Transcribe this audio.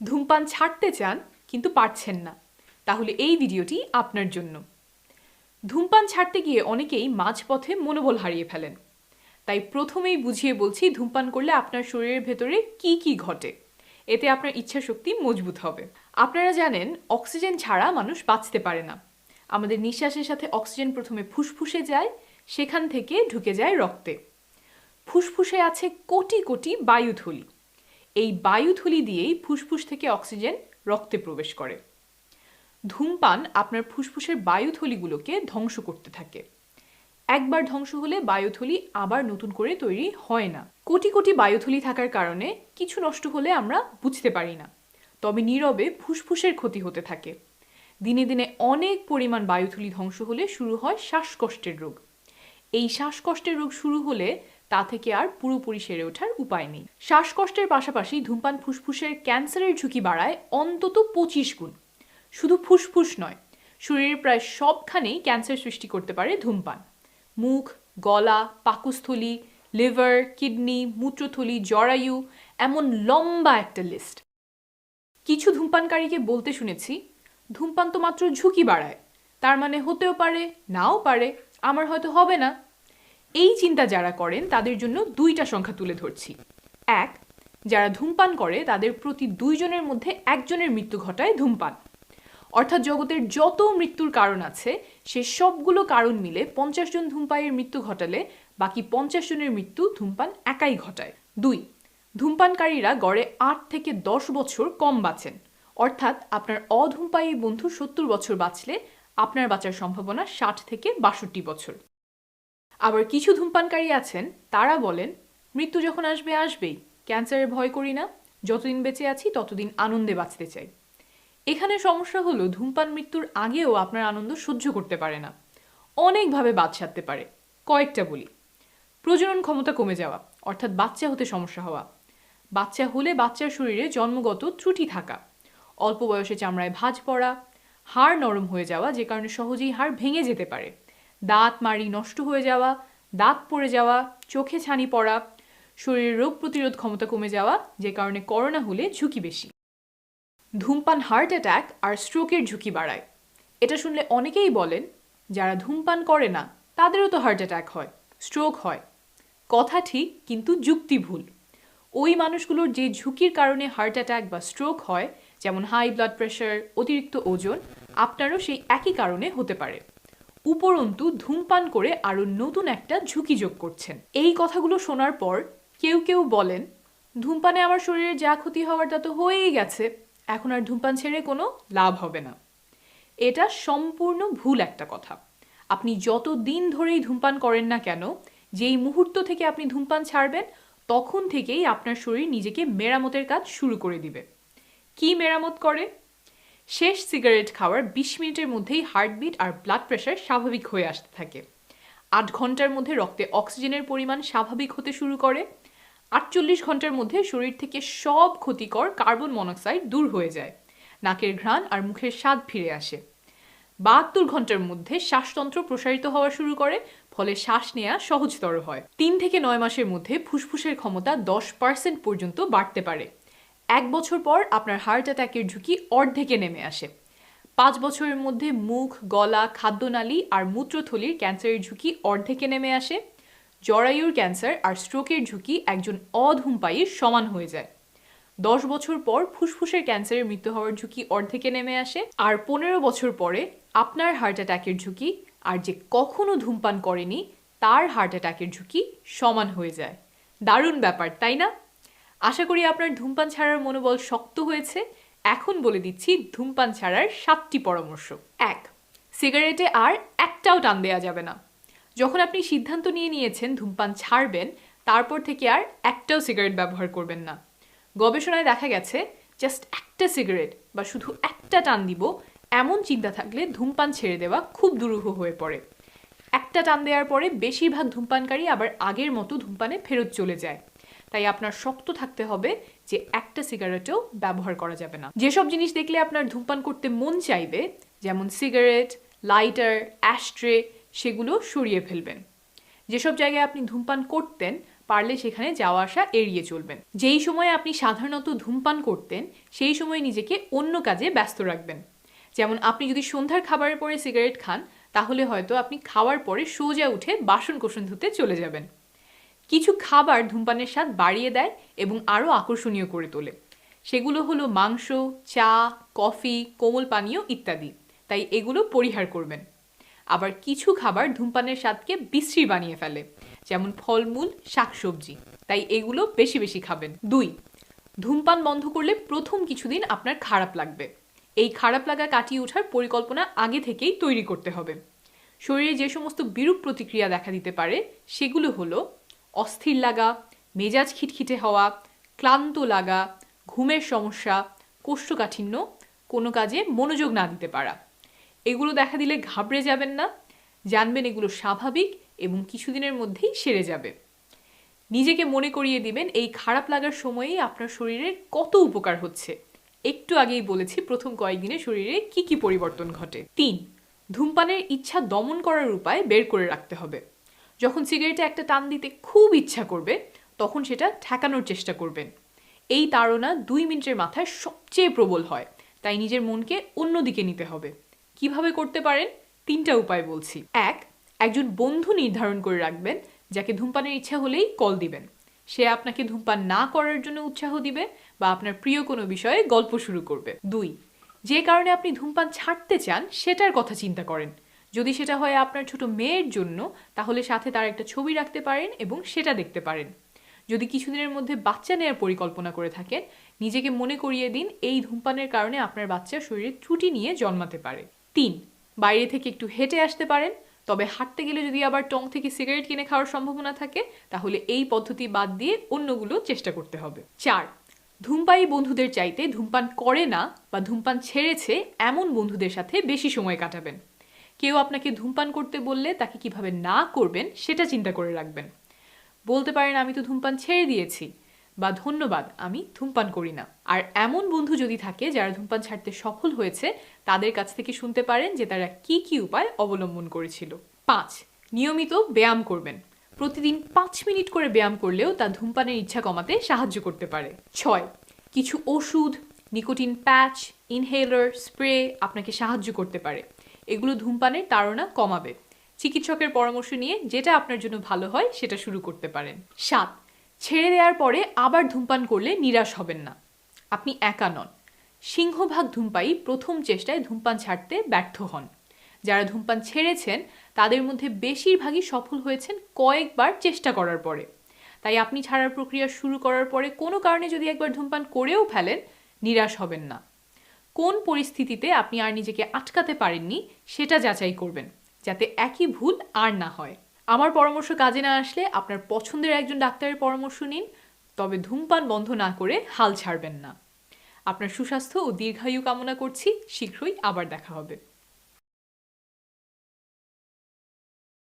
ধূমপান ছাড়তে চান কিন্তু পারছেন না, তাহলে এই ভিডিওটি আপনার জন্য। ধূমপান ছাড়তে গিয়ে অনেকেই মাঝপথে মনোবল হারিয়ে ফেলেন। তাই প্রথমেই বুঝিয়ে বলছি ধূমপান করলে আপনার শরীরের ভেতরে কি কি ঘটে। এতে আপনার ইচ্ছাশক্তি মজবুত হবে। আপনারা জানেন অক্সিজেন ছাড়া মানুষ বাঁচতে পারে না। আমাদের নিঃশ্বাসের সাথে অক্সিজেন প্রথমে ফুসফুসে যায়, সেখান থেকে ঢুকে যায় রক্তে। ফুসফুসে আছে কোটি কোটি বায়ুথলি। এই বায়ুথলি দিয়েই ফুসফুস থেকে অক্সিজেন রক্তে প্রবেশ করে। ধূমপান আপনার ফুসফুসের বায়ুথলিগুলোকে ধ্বংস করতে থাকে। একবার ধ্বংস হলে বায়ুথলি আবার নতুন করে তৈরি হয় না। কোটি কোটি বায়ুথলি থাকার কারণে কিছু নষ্ট হলে আমরা বুঝতে পারি না, তবে নীরবে ফুসফুসের ক্ষতি হতে থাকে। দিনে দিনে অনেক পরিমাণ বায়ুথলি ধ্বংস হলে শুরু হয় শ্বাসকষ্টের রোগ। এই শ্বাসকষ্টের রোগ শুরু হলে তা থেকে আর পুরোপুরি সেরে ওঠার উপায় নেই। শ্বাসকষ্টের পাশাপাশি ধূমপান ফুসফুসের ক্যান্সারের ঝুঁকি বাড়ায় অন্তত 25 গুণ। শুধু ফুসফুস নয়, শরীরের প্রায় সবখানেই ক্যান্সার সৃষ্টি করতে পারে ধূমপান। মুখ, গলা, পাকস্থলী, লিভার, কিডনি, মূত্রথলি, জরায়ু, এমন লম্বা একটা লিস্ট। কিছু ধূমপানকারীকে বলতে শুনেছি, ধূমপান তো মাত্র ঝুঁকি বাড়ায়, তার মানে হতেও পারে, নাও পারে, আমার হয়তো হবে না। এই চিন্তা যারা করেন তাদের জন্য দুইটা সংখ্যা তুলে ধরছি। এক, যারা ধূমপান করে তাদের প্রতি 2 জনের মধ্যে 1 জনের মৃত্যু ঘটায় ধূমপান। অর্থাৎ জগতের যত মৃত্যুর কারণ আছে সে সবগুলো কারণ মিলে 50 জন ধূমপায়ীর মৃত্যু ঘটালে বাকি 50 জনের মৃত্যু ধূমপান একাই ঘটায়। 2, ধূমপানকারীরা গড়ে 8 থেকে 10 বছর কম বাঁচেন। অর্থাৎ আপনার অধূমপায়ী বন্ধু 70 বছর বাঁচলে আপনার বাঁচার সম্ভাবনা 60 থেকে 62 বছর। আবার কিছু ধূমপানকারী আছেন, তারা বলেন মৃত্যু যখন আসবে আসবেই, ক্যান্সারের ভয় করি না, যতদিন বেঁচে আছি ততদিন আনন্দে বাঁচতে চাই। এখানে সমস্যা হলো ধূমপান মৃত্যুর আগেও আপনার আনন্দ সহ্য করতে পারে না। অনেকভাবে বাদ সাধতে পারে, কয়েকটা বলি। প্রজনন ক্ষমতা কমে যাওয়া, অর্থাৎ বাচ্চা হতে সমস্যা হওয়া। বাচ্চা হলে বাচ্চার শরীরে জন্মগত ত্রুটি থাকা, অল্প বয়সে চামড়ায় ভাঁজ পড়া, হাড় নরম হয়ে যাওয়া যে কারণে সহজেই হাড় ভেঙে যেতে পারে, দাঁত মাড়ি নষ্ট হয়ে যাওয়া, দাঁত পড়ে যাওয়া, চোখে ছানি পড়া, শরীরের রোগ প্রতিরোধ ক্ষমতা কমে যাওয়া যে কারণে করোনা হলে ঝুঁকি বেশি। ধূমপান হার্ট অ্যাটাক আর স্ট্রোকের ঝুঁকি বাড়ায়। এটা শুনলে অনেকেই বলেন যারা ধূমপান করে না তাদেরও তো হার্ট অ্যাটাক হয়, স্ট্রোক হয়। কথা ঠিক, কিন্তু যুক্তি ভুল। ওই মানুষগুলোর যে ঝুঁকির কারণে হার্ট অ্যাটাক বা স্ট্রোক হয়, যেমন হাই ব্লাড প্রেশার, অতিরিক্ত ওজন, আপনারও সেই একই কারণে হতে পারে। উপরন্তু ধূমপান করে আরও নতুন একটা ঝুঁকি যোগ করছেন। এই কথাগুলো শোনার পর কেউ কেউ বলেন ধূমপানে আমার শরীরে যা ক্ষতি হওয়ার তা তো হয়েই গেছে, এখন আর ধূমপান ছেড়ে কোনো লাভ হবে না। এটা সম্পূর্ণ ভুল একটা কথা। আপনি যত দিন ধরেই ধূমপান করেন না কেন, যেই মুহূর্ত থেকে আপনি ধূমপান ছাড়বেন তখন থেকেই আপনার শরীর নিজেকে মেরামতের কাজ শুরু করে দিবে। কি মেরামত করে? শেষ সিগারেট খাওয়ার 20 মিনিটের মধ্যেই হার্টবিট আর ব্লাড প্রেশার স্বাভাবিক হয়ে আসতে থাকে। 8 ঘন্টার মধ্যে রক্তে অক্সিজেনের পরিমাণ স্বাভাবিক হতে শুরু করে। 48 ঘন্টার মধ্যে শরীর থেকে সব ক্ষতিকর কার্বন মনোক্সাইড দূর হয়ে যায়, নাকের ঘ্রাণ আর মুখের স্বাদ ফিরে আসে। 72 ঘন্টার মধ্যে শ্বাসতন্ত্র প্রসারিত হওয়া শুরু করে, ফলে শ্বাস নেওয়া সহজতর হয়। 3 থেকে 9 মাসের মধ্যে ফুসফুসের ক্ষমতা 10% পর্যন্ত বাড়তে পারে। 1 বছর পর আপনার হার্ট অ্যাটাকের ঝুঁকি অর্ধেকে নেমে আসে। 5 বছরের মধ্যে মুখ, গলা, খাদ্যনালী আর মূত্রথলির ক্যান্সারের ঝুঁকি অর্ধেকে নেমে আসে। জরায়ুর ক্যান্সার আর স্ট্রোকের ঝুঁকি একজন অধূমপায়ীর সমান হয়ে যায়। 10 বছর পর ফুসফুসের ক্যান্সারের মৃত্যু হওয়ার ঝুঁকি অর্ধেকে নেমে আসে। আর 15 বছর পরে আপনার হার্ট অ্যাটাকের ঝুঁকি আর যে কখনো ধূমপান করেনি তার হার্ট অ্যাটাকের ঝুঁকি সমান হয়ে যায়। দারুণ ব্যাপার, তাই না? আশা করি আপনার ধূমপান ছাড়ার মনোবল শক্ত হয়েছে। এখন বলে দিচ্ছি ধূমপান ছাড়ার 7টি পরামর্শ। 1, সিগারেটে আর একটাও টান দেওয়া যাবে না। যখন আপনি সিদ্ধান্ত নিয়ে নিয়েছেন ধূমপান ছাড়বেন, তারপর থেকে আর একটাও সিগারেট ব্যবহার করবেন না। গবেষণায় দেখা গেছে জাস্ট একটা সিগারেট বা শুধু একটা টান দিব এমন চিন্তা থাকলে ধূমপান ছেড়ে দেওয়া খুব দুরূহ হয়ে পড়ে। একটা টান দেওয়ার পরে বেশিরভাগ ধূমপানকারী আবার আগের মতো ধূমপানে ফেরত চলে যায়। তাই আপনার শক্ত থাকতে হবে যে একটা সিগারেটও ব্যবহার করা যাবে না। যেসব জিনিস দেখলে আপনার ধূমপান করতে মন চাইবে, যেমন সিগারেট, লাইটার, অ্যাশট্রে, সেগুলো সরিয়ে ফেলবেন। যেসব জায়গায় আপনি ধূমপান করতেন পারলে সেখানে যাওয়া আসা এড়িয়ে চলবেন। যেই সময়ে আপনি সাধারণত ধূমপান করতেন সেই সময় নিজেকে অন্য কাজে ব্যস্ত রাখবেন। যেমন আপনি যদি সন্ধ্যার খাবারের পরে সিগারেট খান তাহলে হয়তো আপনি খাওয়ার পরে সোজা উঠে বাসন কোসন ধুতে চলে যাবেন। কিছু খাবার ধূমপানের স্বাদ বাড়িয়ে দেয় এবং আরও আকর্ষণীয় করে তোলে। সেগুলো হলো মাংস, চা, কফি, কোমল পানীয় ইত্যাদি। তাই এগুলো পরিহার করবেন। আবার কিছু খাবার ধূমপানের স্বাদকে বিশ্রী বানিয়ে ফেলে, যেমন ফলমূল, শাকসবজি। তাই এগুলো বেশি বেশি খাবেন। 2. ধূমপান বন্ধ করলে প্রথম কিছুদিন আপনার খারাপ লাগবে। এই খারাপ লাগা কাটিয়ে ওঠার পরিকল্পনা আগে থেকেই তৈরি করতে হবে। শরীরে যে সমস্ত বিরূপ প্রতিক্রিয়া দেখা দিতে পারে সেগুলো হলো অস্থির লাগা, মেজাজ খিটখিটে হওয়া, ক্লান্ত লাগা, ঘুমের সমস্যা, কোষ্ঠকাঠিন্য, কোনো কাজে মনোযোগ না দিতে পারা। এগুলো দেখা দিলে ঘাবড়ে যাবেন না, জানবেন এগুলো স্বাভাবিক এবং কিছুদিনের মধ্যেই সেরে যাবে। নিজেকে মনে করিয়ে দিবেন এই খারাপ লাগার সময়েই আপনার শরীরের কত উপকার হচ্ছে। একটু আগেই বলেছি প্রথম কয়েকদিনে শরীরে কি কি পরিবর্তন ঘটে। 3. ধূমপানের ইচ্ছা দমন করার উপায় বের করে রাখতে হবে। যখন সিগারেটে একটা টান দিতে খুব ইচ্ছা করবে তখন সেটা ঠেকানোর চেষ্টা করবেন। এই তাড়না 2 মিনিটের মাথায় সবচেয়ে প্রবল হয়, তাই নিজের মনকে অন্যদিকে নিতে হবে। কিভাবে করতে পারেন? 3টা উপায় বলছি। 1. একজন বন্ধু নির্ধারণ করে রাখবেন যাকে ধূমপানের ইচ্ছা হলেই কল দিবেন। সে আপনাকে ধূমপান না করার জন্য উৎসাহ দিবে বা আপনার প্রিয় কোনো বিষয়ে গল্প শুরু করবে। 2. যে কারণে আপনি ধূমপান ছাড়তে চান সেটার কথা চিন্তা করেন। যদি সেটা হয় আপনার ছোট মেয়ের জন্য তাহলে সাথে তার একটা ছবি রাখতে পারেন এবং সেটা দেখতে পারেন। যদি কিছুদিনের মধ্যে বাচ্চা নেওয়ার পরিকল্পনা করে থাকেন নিজেকে মনে করিয়ে দিন এই ধূমপানের কারণে আপনার বাচ্চা শরীরে ত্রুটি নিয়ে জন্মাতে পারে। 3. বাইরে থেকে একটু হেঁটে আসতে পারেন, তবে হাঁটতে গেলে যদি আবার টং থেকে সিগারেট কিনে খাওয়ার সম্ভাবনা থাকে তাহলে এই পদ্ধতি বাদ দিয়ে অন্যগুলো চেষ্টা করতে হবে। 4. ধূমপায়ী বন্ধুদের চাইতে ধূমপান করে না বা ধূমপান ছেড়েছে এমন বন্ধুদের সাথে বেশি সময় কাটাবেন। কেউ আপনাকে ধূমপান করতে বললে তাকে কিভাবে না করবেন সেটা চিন্তা করে রাখবেন। বলতে পারেন আমি তো ধূমপান ছেড়ে দিয়েছি, বা ধন্যবাদ আমি ধূমপান করি না। আর এমন বন্ধু যদি থাকে যারা ধূমপান ছাড়তে সফল হয়েছে তাদের কাছ থেকে শুনতে পারেন যে তারা কি কি উপায় অবলম্বন করেছিল। 5. নিয়মিত ব্যায়াম করবেন। প্রতিদিন 5 মিনিট করে ব্যায়াম করলেও তা ধূমপানের ইচ্ছা কমাতে সাহায্য করতে পারে। 6. কিছু ওষুধ, নিকোটিন প্যাচ, ইনহেলার, স্প্রে আপনাকে সাহায্য করতে পারে। এগুলো ধূমপানের তাড়না কমাবে। চিকিৎসকের পরামর্শ নিয়ে যেটা আপনার জন্য ভালো হয় সেটা শুরু করতে পারেন। 7. ছেড়ে দেওয়ার পরে আবার ধূমপান করলে নিরাশ হবেন না। আপনি একা নন। সিংহভাগ ধূমপায়ী প্রথম চেষ্টায় ধূমপান ছাড়তে ব্যর্থ হন। যারা ধূমপান ছেড়েছেন তাদের মধ্যে বেশিরভাগই সফল হয়েছেন কয়েকবার চেষ্টা করার পরে। তাই আপনি ছাড়ার প্রক্রিয়া শুরু করার পরে কোনো কারণে যদি একবার ধূমপান করেও ফেলেন নিরাশ হবেন না। কোন পরিস্থিতিতে আপনি আর নিজেকে আটকাতে পারেননি সেটা যাচাই করবেন, যাতে একই ভুল আর না হয়। আমার পরামর্শ কাজে না আসলে আপনার পছন্দের একজন ডাক্তারের পরামর্শ নিন, তবে ধূমপান বন্ধ না করে হাল ছাড়বেন না। আপনার সুস্বাস্থ্য ও দীর্ঘায়ু কামনা করছি। শীঘ্রই আবার দেখা হবে।